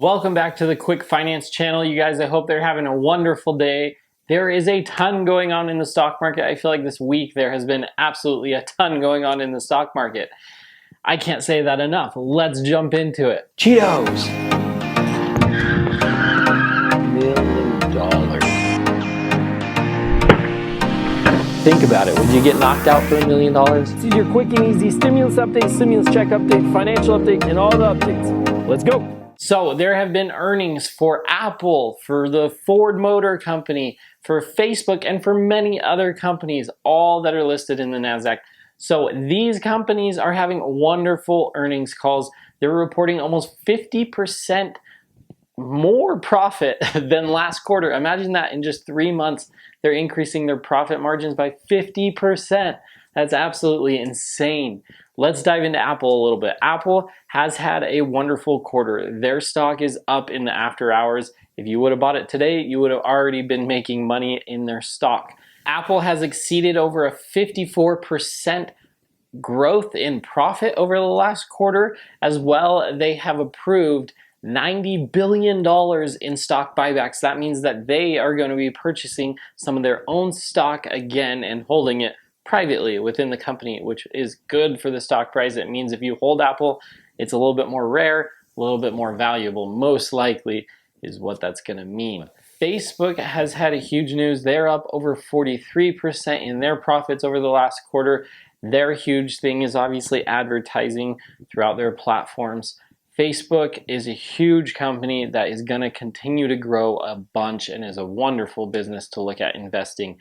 Welcome back to the Quick Finance channel. You guys, I hope they're having a wonderful day. There is a ton going on in the stock market. I feel like this week there has been absolutely a ton going on in the stock market. I can't say that enough. Let's jump into it. Cheetos. $1 million. Think about it. Would you get knocked out for $1 million? This is your quick and easy stimulus update, stimulus check update, financial update, and all the updates. Let's go. So there have been earnings for Apple, for the Ford Motor Company, for Facebook, and for many other companies, all that are listed in the Nasdaq. So these companies are having wonderful earnings calls. They're reporting almost 50% more profit than last quarter. Imagine that in just 3 months, they're increasing their profit margins by 50%. That's absolutely insane. Let's dive into Apple a little bit. Apple has had a wonderful quarter. Their stock is up in the after hours. If you would have bought it today, you would have already been making money in their stock. Apple has exceeded over a 54% growth in profit over the last quarter. As well, they have approved $90 billion in stock buybacks. That means that they are going to be purchasing some of their own stock again and holding it privately within the company, which is good for the stock price. It means if you hold Apple, it's a little bit more rare, a little bit more valuable, most likely is what that's going to mean. Facebook has had a huge news. They're up over 43% in their profits over the last quarter. Their huge thing is obviously advertising throughout their platforms. Facebook is a huge company that is going to continue to grow a bunch and is a wonderful business to look at investing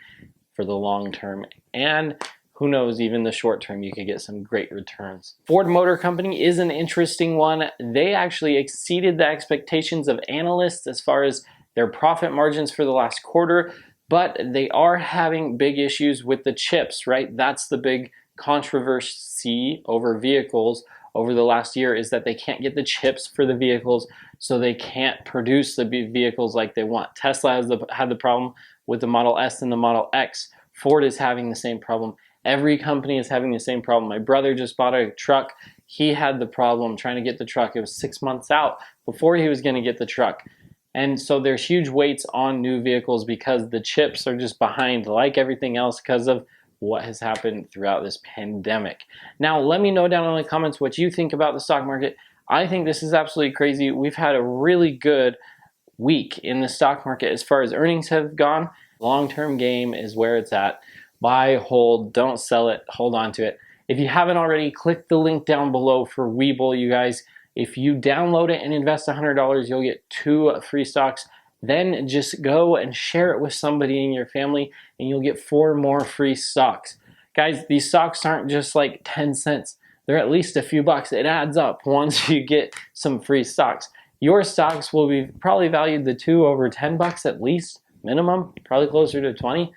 for the long term, and who knows, even the short term, you could get some great returns. Ford Motor Company is an interesting one. They actually exceeded the expectations of analysts as far as their profit margins for the last quarter, but they are having big issues with the chips, right? That's the big controversy over vehicles over the last year, is that they can't get the chips for the vehicles, so they can't produce the vehicles like they want. Tesla has had the problem with the Model S and the Model X. Ford is having the same problem. Every company is having the same problem. My brother just bought a truck. He had the problem trying to get the truck. It was 6 months out before he was going to get the truck. And so there's huge waits on new vehicles because the chips are just behind, like everything else, because of what has happened throughout this pandemic. Now, let me know down in the comments what you think about the stock market. I think this is absolutely crazy. We've had a really good week in the stock market as far as earnings have gone. Long-term game is where it's at. Buy, hold, don't sell it, hold on to it. If you haven't already, click the link down below for Webull, you guys. If you download it and invest $100, you'll get 2 free stocks. Then just go and share it with somebody in your family and you'll get 4 more free stocks. Guys, these stocks aren't just like 10 cents. They're at least a few bucks. It adds up once you get some free stocks. Your stocks will be probably valued the 2 over 10 bucks at least, minimum, probably closer to 20.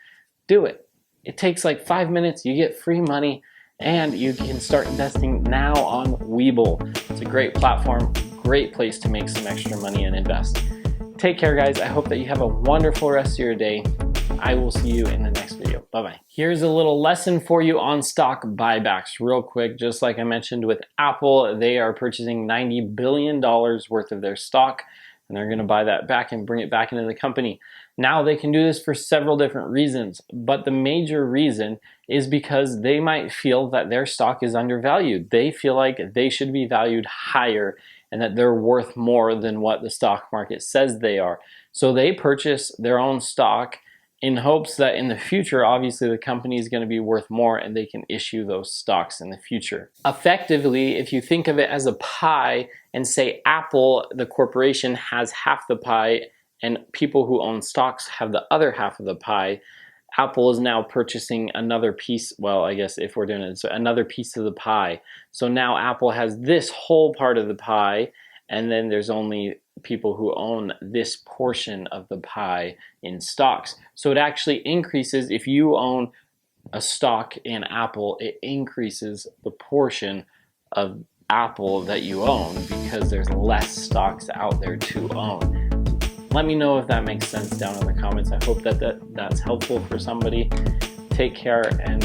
Do it. It takes like 5 minutes, you get free money, and you can start investing now on Webull. It's a great platform, great place to make some extra money and invest. Take care, guys. I hope that you have a wonderful rest of your day. I will see you in the next video. Bye-bye. Here's a little lesson for you on stock buybacks real quick. Just like I mentioned with Apple, they are purchasing $90 billion worth of their stock, and they're going to buy that back and bring it back into the company. Now, they can do this for several different reasons, but the major reason is because they might feel that their stock is undervalued. They feel like they should be valued higher and that they're worth more than what the stock market says they are. So they purchase their own stock in hopes that in the future, obviously the company is going to be worth more and they can issue those stocks in the future. Effectively, if you think of it as a pie and say Apple, the corporation, has half the pie and people who own stocks have the other half of the pie, Apple is now purchasing another piece. Well, I guess if we're doing it, so another piece of the pie. So now Apple has this whole part of the pie, and then there's only people who own this portion of the pie in stocks. So it actually increases, if you own a stock in Apple, it increases the portion of Apple that you own because there's less stocks out there to own. Let me know if that makes sense down in the comments. I hope that that's helpful for somebody. Take care and